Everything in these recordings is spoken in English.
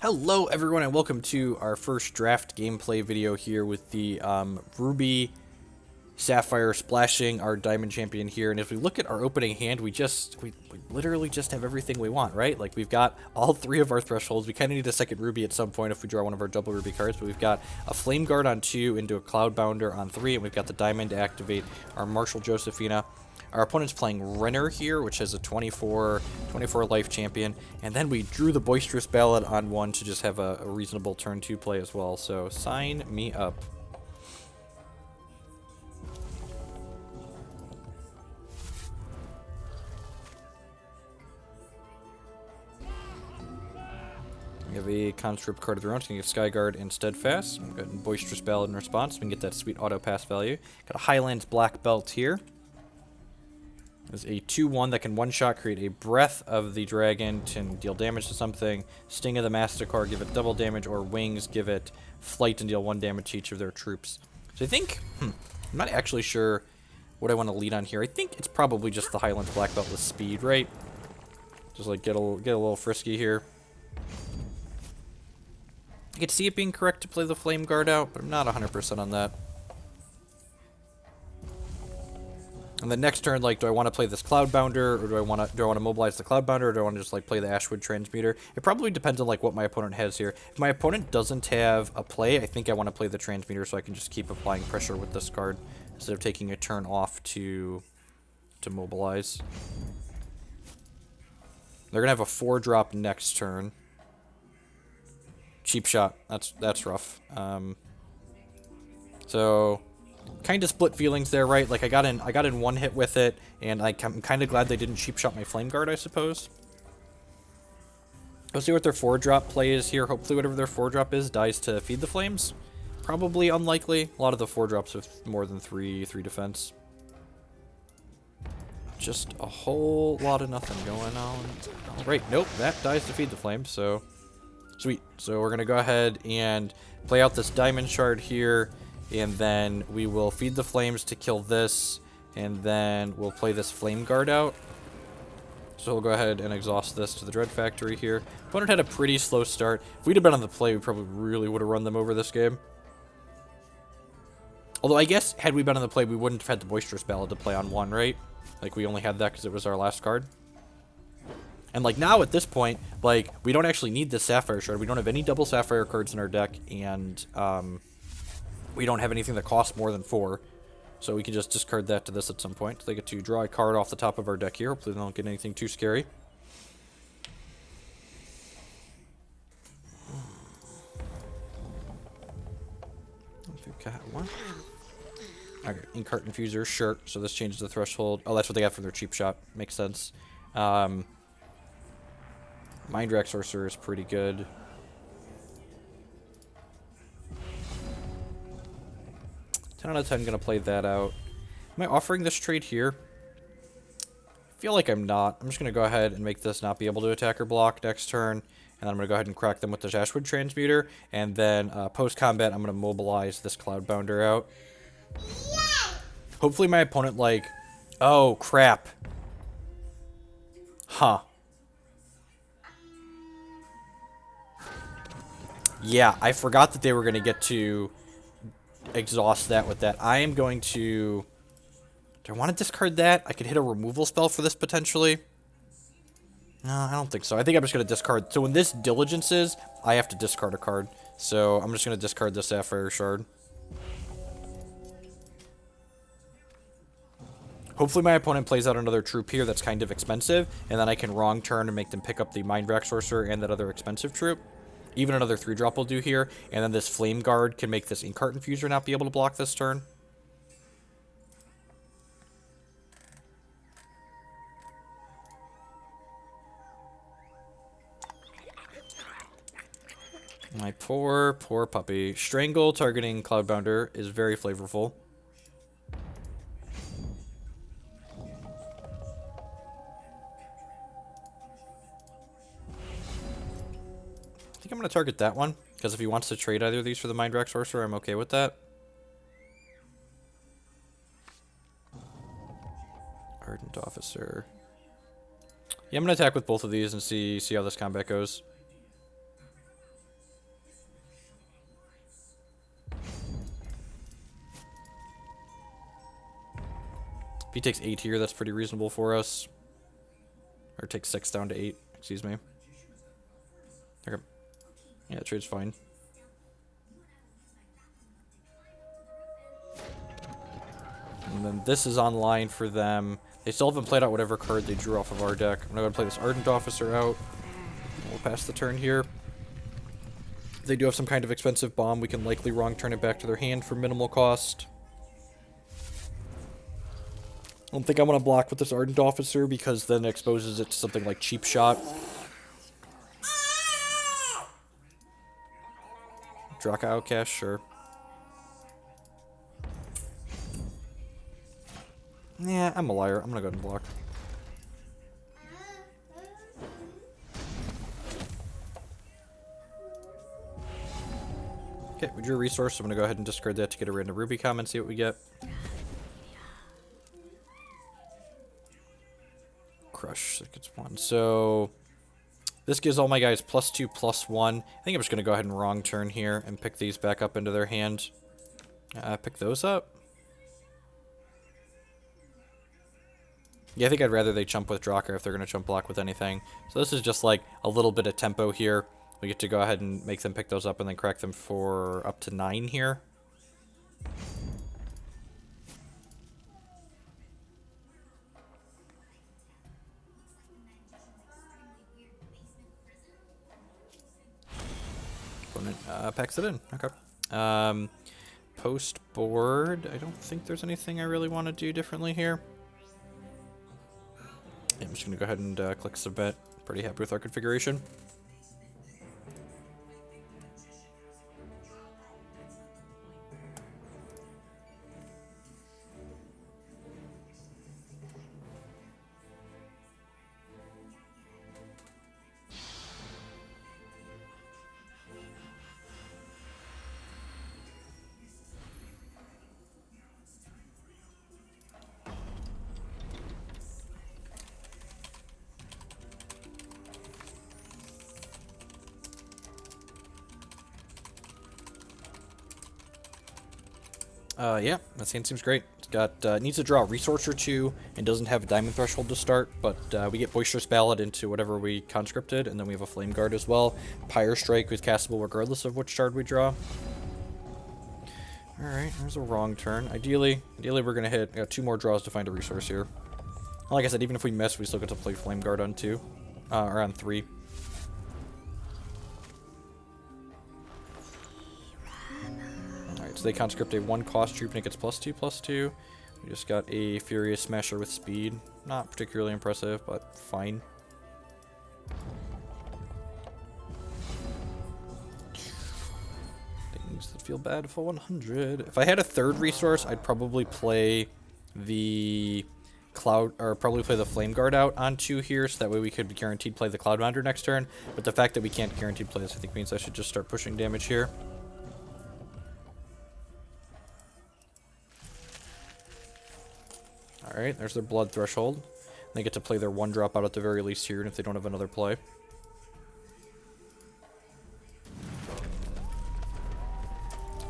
Hello everyone and welcome to our first draft gameplay video here with the Ruby Sapphire splashing our Diamond Champion here. And if we look at our opening hand, we literally just have everything we want, right? Like we've got all three of our thresholds. We kind of need a second Ruby at some point if we draw one of our double Ruby cards, but we've got a Flame Guard on 2 into a Cloudbounder on 3, and we've got the Diamond to activate our Marshall Josephina. Our opponent's playing Renner here, which has a 24 life champion, and then we drew the Boisterous Ballad on 1 to just have a reasonable turn 2 play as well, so sign me up. We have a Conscript card of their own, so we can get Skyguard and Steadfast. We've got Boisterous Ballad in response, we can get that sweet auto pass value. Got a Highlands Blackbelt here. There's a 2-1 that can one-shot create a Breath of the Dragon to deal damage to something. Sting of the Masticore, give it double damage, or Wings, give it Flight and deal 1 damage to each of their troops. So I think, I'm not actually sure what I want to lead on here. I think it's probably just the Highlands Blackbelt with speed, right? Just like get a little frisky here. I could see it being correct to play the Flame Guard out, but I'm not 100% on that. And the next turn, like, do I want to play this Cloudbounder, or do I want to mobilize the Cloudbounder, or do I want to just like play the Ashwood Transmuter? It probably depends on like what my opponent has here. If my opponent doesn't have a play, I think I want to play the Transmuter so I can just keep applying pressure with this card instead of taking a turn off to mobilize. They're gonna have a 4-drop next turn. Cheap shot. That's rough. So kind of split feelings there, right? Like I got in one hit with it, and I'm kind of glad they didn't cheap shot my Flame Guard, I suppose. We'll see what their 4-drop play is here. Hopefully whatever their 4-drop is dies to feed the flames. Probably unlikely. A lot of the 4-drops have more than 3 defense. Just a whole lot of nothing going on. All right, nope, that dies to feed the flames, so sweet. So we're gonna go ahead and play out this Diamond Shard here, and then we will feed the flames to kill this, and then we'll play this Flame Guard out. So we'll go ahead and exhaust this to the Dread Factory here. Opponent had a pretty slow start. If we'd have been on the play, we probably really would have run them over this game. Although I guess, had we been on the play, we wouldn't have had the Boisterous Ballad to play on 1, right? Like, we only had that because it was our last card. And, like, now at this point, like, we don't actually need this Sapphire Shard. We don't have any double Sapphire cards in our deck, and we don't have anything that costs more than 4. So we can just discard that to this at some point. They get to draw a card off the top of our deck here. Hopefully they don't get anything too scary. We've got one. Okay, Inkheart Infuser, sure. So this changes the threshold. Oh, that's what they got from their cheap shot. Makes sense. Mind Rack Sorcerer is pretty good. Ten out of 10, gonna play that out. Am I offering this trade here? I feel like I'm not. I'm just gonna go ahead and make this not be able to attack or block next turn, and then I'm gonna go ahead and crack them with the Ashwood Transmuter, and then post-combat I'm gonna mobilize this Cloudbounder out. Hopefully my opponent, like, oh crap. Huh. Yeah, I forgot that they were gonna get to exhaust that with that. I am going to... Do I want to discard that? I could hit a removal spell for this potentially. No, I don't think so. I think I'm just going to discard. So when this diligences, I have to discard a card. So I'm just going to discard the Sapphire Shard. Hopefully my opponent plays out another troop here that's kind of expensive, and then I can wrong turn and make them pick up the Mind Rack Sorcerer and that other expensive troop. Even another 3-drop will do here, and then this Flame Guard can make this Inkheart Infuser not be able to block this turn. My poor, poor puppy. Strangle targeting Cloudbounder is very flavorful. I think I'm going to target that one, because if he wants to trade either of these for the Mind Rack Sorcerer, I'm okay with that. Ardent Officer. Yeah, I'm going to attack with both of these and see how this combat goes. If he takes 8 here, that's pretty reasonable for us. Or takes 6 down to 8, excuse me. Okay. Yeah, trade's fine. And then this is online for them. They still haven't played out whatever card they drew off of our deck. I'm going to play this Ardent Officer out. We'll pass the turn here. If they do have some kind of expensive bomb, we can likely wrong turn it back to their hand for minimal cost. I don't think I want to block with this Ardent Officer because then it exposes it to something like Cheap Shot. Draka Outcast, sure. Yeah, I'm a liar. I'm gonna go ahead and block. Okay, we drew a resource, so I'm gonna go ahead and discard that to get a random Ruby comment, see what we get. Crush, that gets 1. So this gives all my guys +2/+1. I think I'm just gonna go ahead and wrong turn here and pick these back up into their hand. Pick those up. Yeah, I think I'd rather they chump with Drakar if they're going to chump block with anything. So this is just like a little bit of tempo here. We get to go ahead and make them pick those up and then crack them for up to 9 here. Opponent packs it in. Okay. Post board. I don't think there's anything I really want to do differently here. Yeah, I'm just going to go ahead and click submit. Pretty happy with our configuration. Yeah, that hand seems great. It's got needs to draw a resource or 2 and doesn't have a diamond threshold to start, but we get Boisterous Ballad into whatever we conscripted, and then we have a Flame Guard as well. Pyre Strike is castable regardless of which shard we draw. Alright, there's a wrong turn. Ideally we're gonna hit 2 more draws to find a resource here. Like I said, even if we miss, we still get to play Flame Guard on 2. Or on 3. So they conscript a 1-cost troop and it gets +2/+2. We just got a Furious Smasher with speed. Not particularly impressive, but fine. Things that feel bad for 100. If I had a 3rd resource, I'd probably play the the Flame Guard out on 2 here, so that way we could guaranteed play the Cloudminder next turn. But the fact that we can't guaranteed play this, I think means I should just start pushing damage here. Alright, there's their Blood Threshold. They get to play their 1-drop out at the very least here, and if they don't have another play.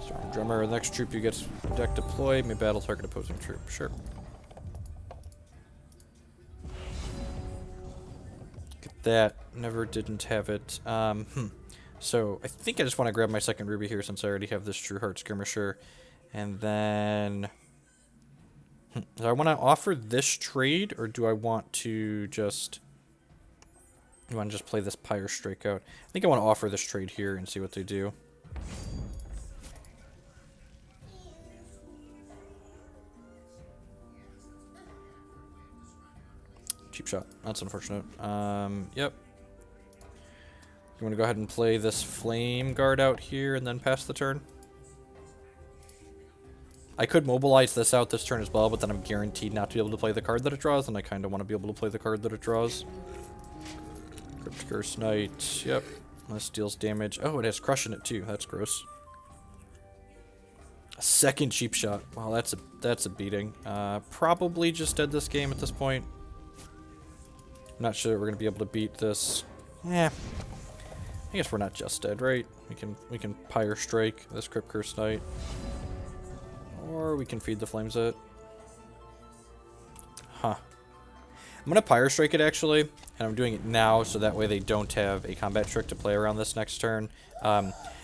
Storm Drummer, the next troop you get deck deploy, may battle target opposing troop. Sure. Get that. Never didn't have it. So, I think I just want to grab my 2nd Ruby here since I already have this True Heart Skirmisher. And then... do I want to offer this trade, or do I want to just... you want to just play this Pyre Strike out? I think I want to offer this trade here and see what they do. Cheap shot. That's unfortunate. Yep. You want to go ahead and play this Flame Guard out here and then pass the turn? I could mobilize this out this turn as well, but then I'm guaranteed not to be able to play the card that it draws, and I kind of want to be able to play the card that it draws. Crypt Curse Knight, yep. This deals damage. Oh, it has Crush in it too. That's gross. A 2nd Cheap Shot. Wow, that's a beating. Probably just dead this game at this point. I'm not sure we're gonna be able to beat this. Yeah. I guess we're not just dead, right? We can Pyre Strike this Crypt Curse Knight. Or we can feed the flames it. I'm going to Pyre Strike it, actually, and I'm doing it now so that way they don't have a combat trick to play around this next turn.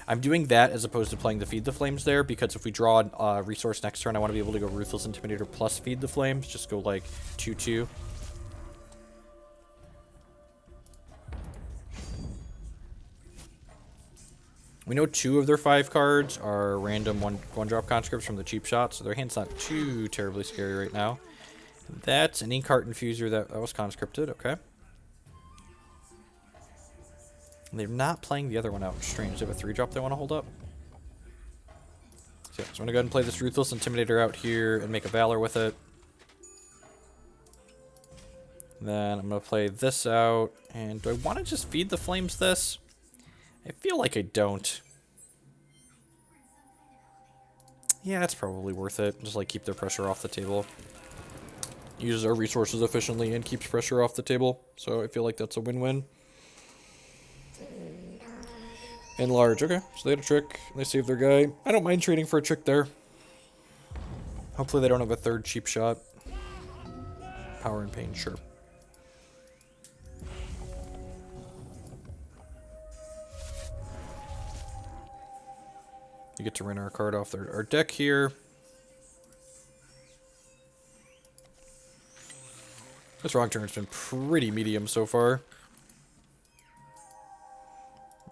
I'm doing that as opposed to playing the Feed the Flames there, because if we draw a resource next turn, I want to be able to go Ruthless Intimidator plus Feed the Flames, just go like 2-2. We know 2 of their 5 cards are random one-drop conscripts from the cheap shot, so their hand's not too terribly scary right now. That's an Inkheart Infuser that was conscripted, okay. And they're not playing the other one out. Strange. They have a 3-drop they want to hold up. So, yeah, so I'm going to go ahead and play this Ruthless Intimidator out here and make a Valor with it. And then I'm going to play this out. And do I want to just Feed the Flames this? I feel like I don't. Yeah, it's probably worth it. Just like keep their pressure off the table. Uses our resources efficiently and keeps pressure off the table. So I feel like that's a win-win. Enlarge. Okay, so they had a trick. They saved their guy. I don't mind trading for a trick there. Hopefully they don't have a 3rd cheap shot. Power and Pain, sure. You get to run our card off our deck here. This wrong turn's been pretty medium so far.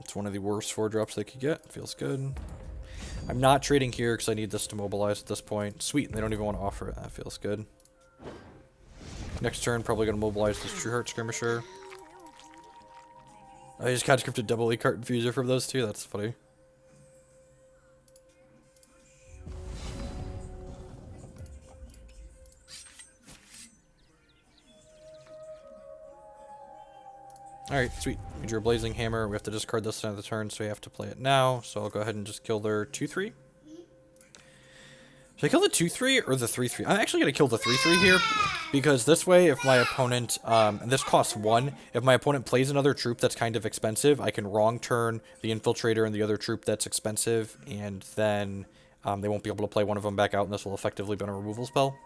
It's one of the worst 4-drops they could get. Feels good. I'm not trading here because I need this to mobilize at this point. Sweet, and they don't even want to offer it. That feels good. Next turn, probably going to mobilize this True Heart Skirmisher. I just conscripted double Inkheart Infuser from those 2. That's funny. Alright, sweet. We drew a Blazing Hammer. We have to discard this another turn, so we have to play it now. So I'll go ahead and just kill their 2-3. Should I kill the 2-3 or the 3-3? I'm actually going to kill the 3-3 here, because this way, if my opponent, and this costs 1, if my opponent plays another troop that's kind of expensive, I can wrong turn the Infiltrator and the other troop that's expensive, and then they won't be able to play one of them back out, and this will effectively be a removal spell.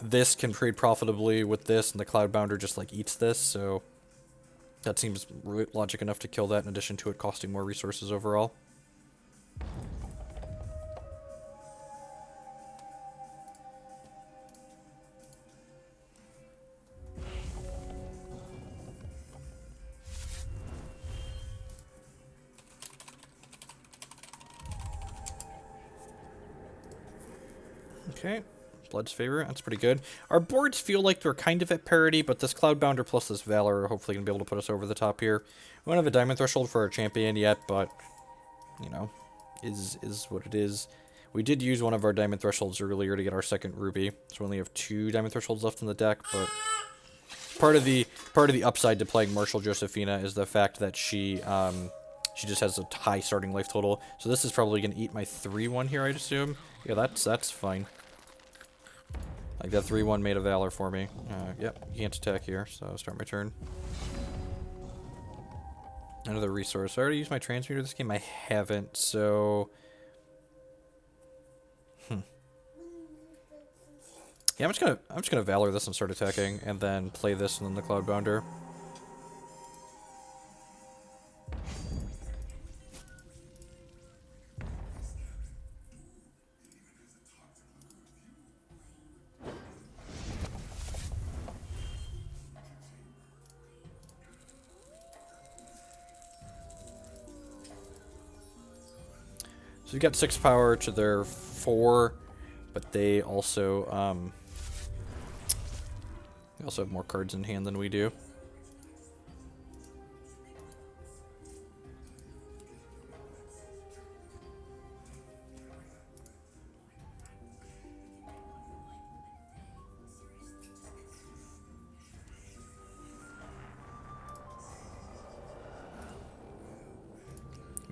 This can trade profitably with this, and the Cloudbounder just like eats this, so that seems logic enough to kill that in addition to it costing more resources overall. Okay. Blood's Favor, that's pretty good. Our boards feel like they're kind of at parity, but this Cloudbounder plus this Valor are hopefully going to be able to put us over the top here. We don't have a Diamond Threshold for our champion yet, but, you know, is what it is. We did use one of our Diamond Thresholds earlier to get our 2nd Ruby, so we only have 2 Diamond Thresholds left in the deck, but part of the upside to playing Marshal Josephina is the fact that she just has a high starting life total. So this is probably going to eat my 3-1 here, I'd assume. Yeah, that's fine. Like, that 3-1 made a Valor for me. Yep, you can't attack here, so I'll start my turn. Another resource. I already used my Transmuter this game? I haven't, so... Yeah, I'm just gonna Valor this and start attacking, and then play this and then the Cloudbounder. So we've got 6 power to their 4, but they also have more cards in hand than we do.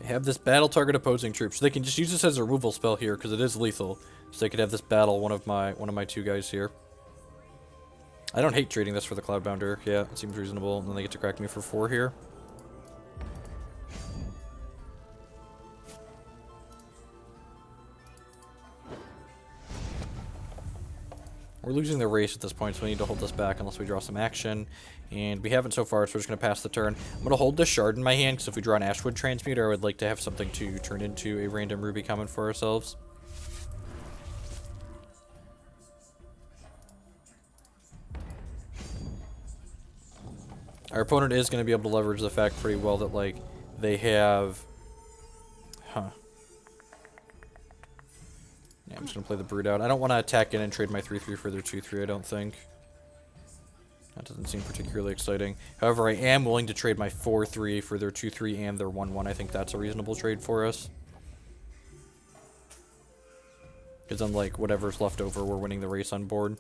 Have this battle target opposing troops. So they can just use this as a removal spell here because it is lethal. So they could have this battle one of my 2 guys here. I don't hate trading this for the Cloudbounder. Yeah, it seems reasonable. And then they get to crack me for 4 here. We're losing the race at this point, so we need to hold this back unless we draw some action. And we haven't so far, so we're just going to pass the turn. I'm going to hold this shard in my hand, because if we draw an Ashwood Transmuter, I would like to have something to turn into a random Ruby common for ourselves. Our opponent is going to be able to leverage the fact pretty well that, like, they have... Huh. Yeah, I'm just going to play the Brood out. I don't want to attack in and trade my 3-3 for their 2-3, I don't think. That doesn't seem particularly exciting. However, I am willing to trade my 4-3 for their 2-3 and their 1-1. I think that's a reasonable trade for us. Because unlike whatever's left over, we're winning the race on board.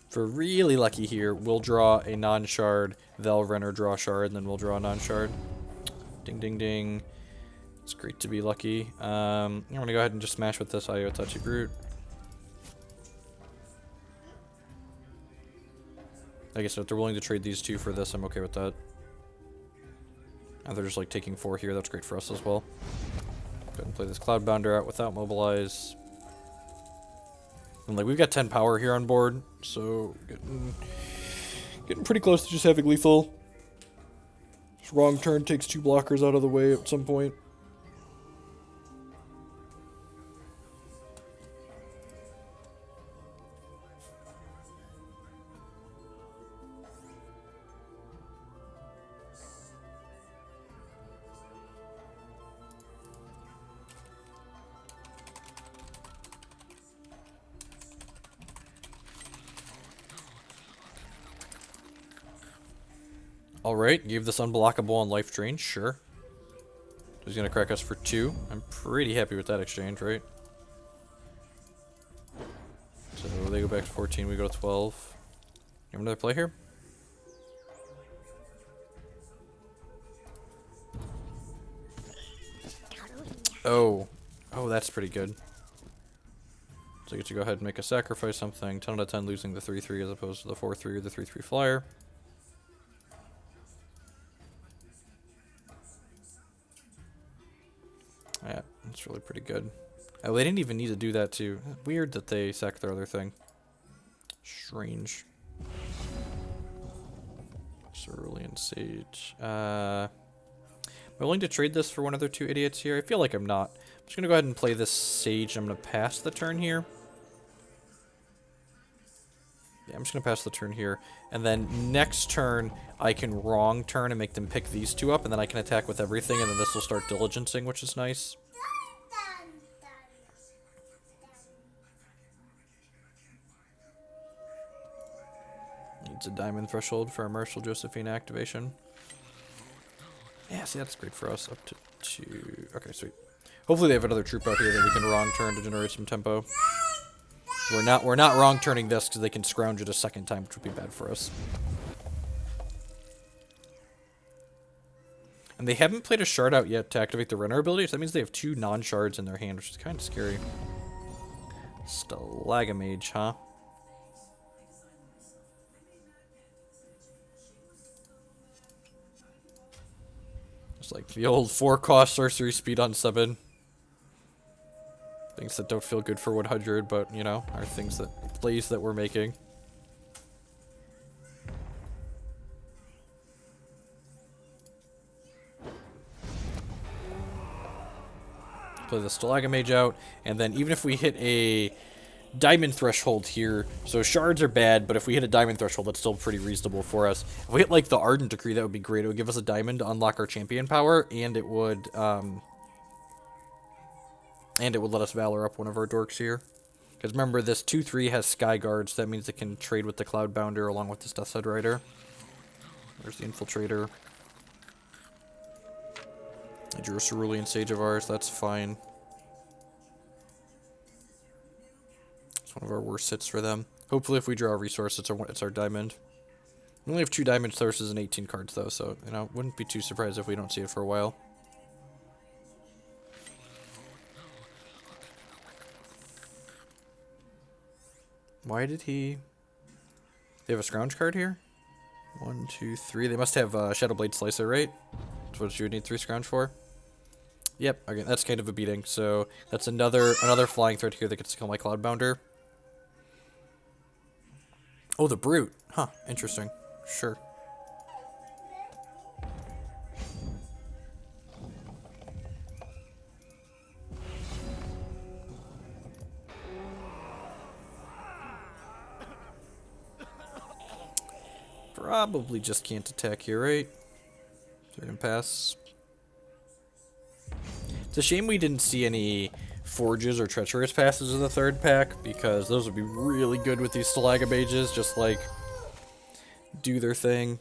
If we're really lucky here, we'll draw a non-shard, they'll Renner draw a shard, and then we'll draw a non-shard. Ding, ding, ding. It's great to be lucky. I'm going to go ahead and just smash with this Iotachi Brute. I guess if they're willing to trade these two for this, I'm okay with that. And they're just like taking 4 here, that's great for us as well. Go ahead and play this Cloudbounder out without Mobilize. And like we've got 10 power here on board, so getting pretty close to just having lethal. This wrong turn takes 2 blockers out of the way at some point. Alright, gave this unblockable on life drain, sure. He's gonna crack us for 2. I'm pretty happy with that exchange, right? So they go back to 14, we go to 12. You have another play here? Oh. Oh, that's pretty good. So I get to go ahead and make a sacrifice something. 10 out of 10 losing the 3-3 as opposed to the 4-3 or the 3-3 flyer. Yeah, that's really pretty good. Oh, they didn't even need to do that too. Weird that they sacked their other thing. Strange. Cerulean Sage. Am I willing to trade this for one of their 2 idiots here? I feel like I'm not. I'm just going to go ahead and play this Sage. I'm going to pass the turn here. Yeah, I'm just going to pass the turn here. And then next turn, I can wrong turn and make them pick these 2 up, and then I can attack with everything, and then this will start diligencing, which is nice. Needs a diamond threshold for a Marshall Josephine activation. Yeah, see, that's great for us. Up to 2. Okay, sweet. Hopefully they have another troop out here that we can wrong turn to generate some tempo. We're not wrong turning this because they can scrounge it a second time, which would be bad for us. And they haven't played a shard out yet to activate the Renner ability, so that means they have 2 non-shards in their hand, which is kind of scary. Stalagamage, huh? It's like the old 4-cost sorcery speed on 7. Things that don't feel good for 100, but, you know, are things that, plays that we're making. Play the Stalagamage out, and then even if we hit a diamond threshold here, so shards are bad, but if we hit a diamond threshold, that's still pretty reasonable for us. If we hit, like, the Ardent Decree, that would be great. It would give us a diamond to unlock our champion power, and it would let us Valor up one of our dorks here. Because remember, this 2-3 has Sky Guards, so that means it can trade with the Cloudbounder along with this Death's Head Rider. There's the Infiltrator. I drew a Cerulean Sage of ours, that's fine. It's one of our worst hits for them. Hopefully if we draw a resource, it's our diamond. We only have 2 diamond sources and 18 cards though, so, you know, wouldn't be too surprised if we don't see it for a while. Why did he... They have a scrounge card here? 1, 2, 3. They must have Shadow Blade Slicer, right? That's what you would need 3 scrounge for. Yep, okay, that's kind of a beating. So that's another flying threat here that gets to kill my Cloudbounder. Oh, the Brute. Huh, interesting. Sure. Probably just can't attack here, right? They're gonna pass. It's a shame we didn't see any Forges or Treacherous passes in the third pack, because those would be really good with these Stalagmages, just like do their thing.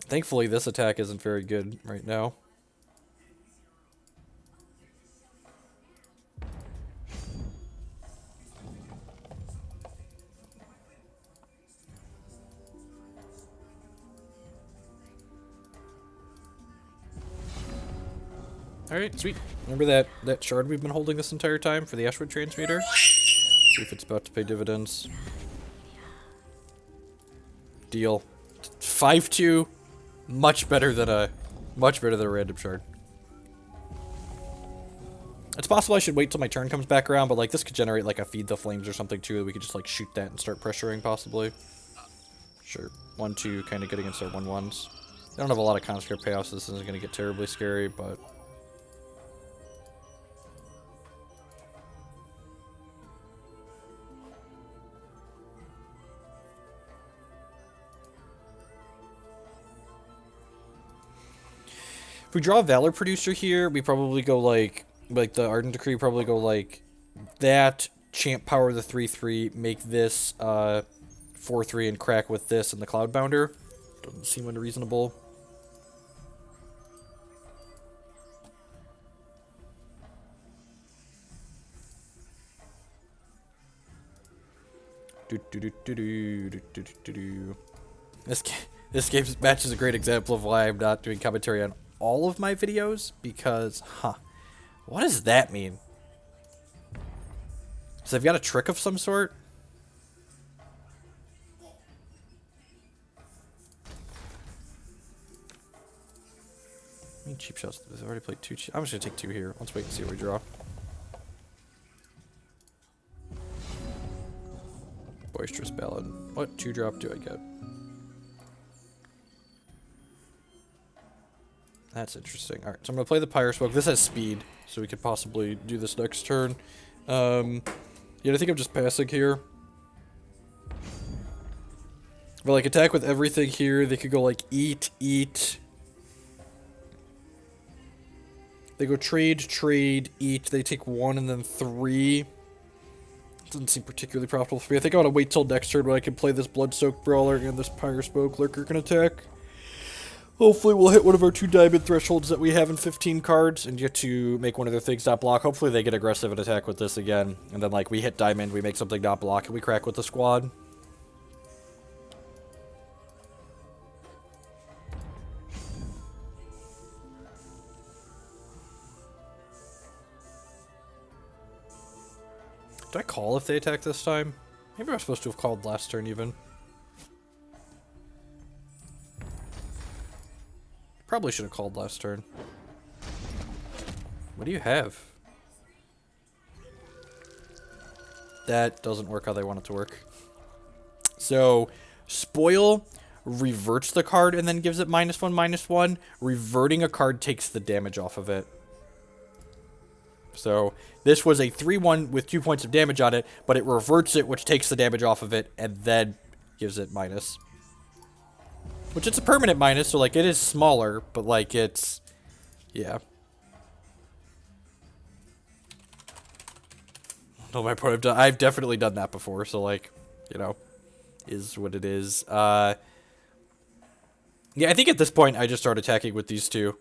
Thankfully, this attack isn't very good right now. Alright, sweet. Remember that shard we've been holding this entire time for the Ashwood Transmuter? See if it's about to pay dividends. Deal. 5-2. Much better than a random shard. It's possible I should wait till my turn comes back around, but like this could generate like a Feed the Flames or something too. We could just like shoot that and start pressuring possibly. Sure. 1-2 kind of good against our 1-1s. They don't have a lot of conscript payoffs, so this isn't going to get terribly scary, but... If we draw a Valor Producer here, we probably go like the Ardent Decree, probably go like that, Champ Power the 3-3, make this 4-3 and crack with this and the Cloudbounder. Doesn't seem unreasonable. This game's match is a great example of why I'm not doing commentary on all of my videos, because, what does that mean? So they've got a trick of some sort? I mean, cheap shots. I've already played 2 cheap. I'm just gonna take 2 here. Let's wait and see what we draw. Boisterous Ballad. What 2-drop do I get? That's interesting. Alright, so I'm going to play the Pyre Smoke. This has speed, so we could possibly do this next turn. Yeah, I think I'm just passing here. But, like, attack with everything here. They could go, like, eat. They go trade, eat. They take 1 and then 3. Doesn't seem particularly profitable for me. I think I want to wait till next turn when I can play this Blood-Soaked Brawler and this Pyre Smoke Lurker can attack. Hopefully we'll hit one of our 2 diamond thresholds that we have in 15 cards and get to make one of their things not block. Hopefully they get aggressive and attack with this again. And then, like, we hit diamond, we make something not block, and we crack with the squad. Did I call if they attack this time? Maybe I was supposed to have called last turn even. Probably should have called last turn. What do you have? That doesn't work how they want it to work. So, Spoil reverts the card and then gives it -1/-1. Reverting a card takes the damage off of it. So, this was a 3-1 with 2 points of damage on it, but it reverts it, which takes the damage off of it, and then gives it minus. Which it's a permanent minus, so, like, it is smaller, but, like, it's... yeah. No, my point, I've definitely done that before, so, like, you know, is what it is. Yeah, I think at this point, I just start attacking with these 2.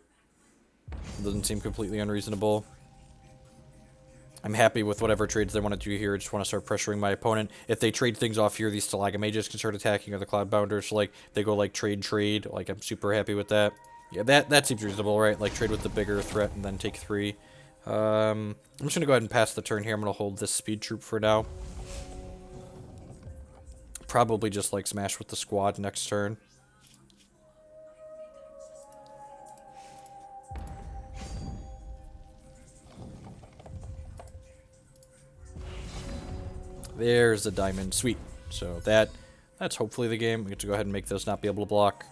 It doesn't seem completely unreasonable. I'm happy with whatever trades they want to do here. I just want to start pressuring my opponent. If they trade things off here, these Stalagmages can start attacking, or the Cloudbounders. So, like, they go, like, trade. Like, I'm super happy with that. Yeah, that seems reasonable, right? Like, trade with the bigger threat and then take 3. I'm just going to go ahead and pass the turn here. I'm going to hold this speed troop for now. probably just like smash with the squad next turn. There's the diamond. Sweet. So that's hopefully the game. We get to go ahead and make this not be able to block.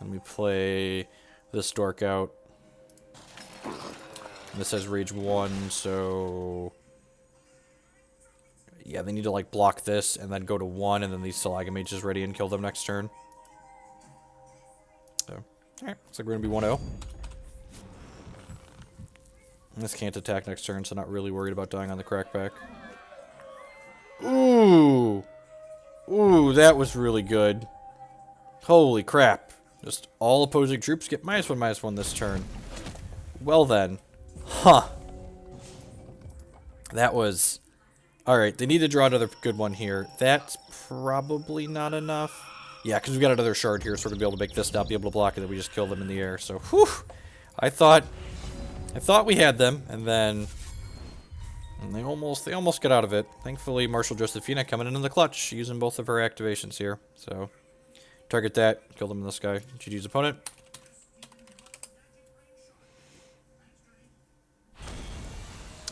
And we play this dork out. And this has rage 1, so... Yeah, they need to, like, block this and then go to 1, and then these Salaga mages ready and kill them next turn. So, alright, looks like we're gonna be 1-0. This can't attack next turn, so not really worried about dying on the crackback. Ooh! Ooh, that was really good. Holy crap. Just all opposing troops get -1/-1 this turn. Well then. Huh. That was... Alright, they need to draw another good one here. That's probably not enough. Yeah, because we've got another shard here, so we're going to be able to make this not be able to block it, and we just kill them in the air. So, whew! I thought we had them, and then... And they almost got out of it. Thankfully, Marshal Josephina coming in the clutch, using both of her activations here. So, target that, kill them in the sky. GG's opponent.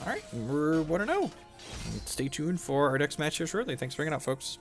Alright, we're 1-0. Stay tuned for our next match here shortly. Thanks for hanging out, folks.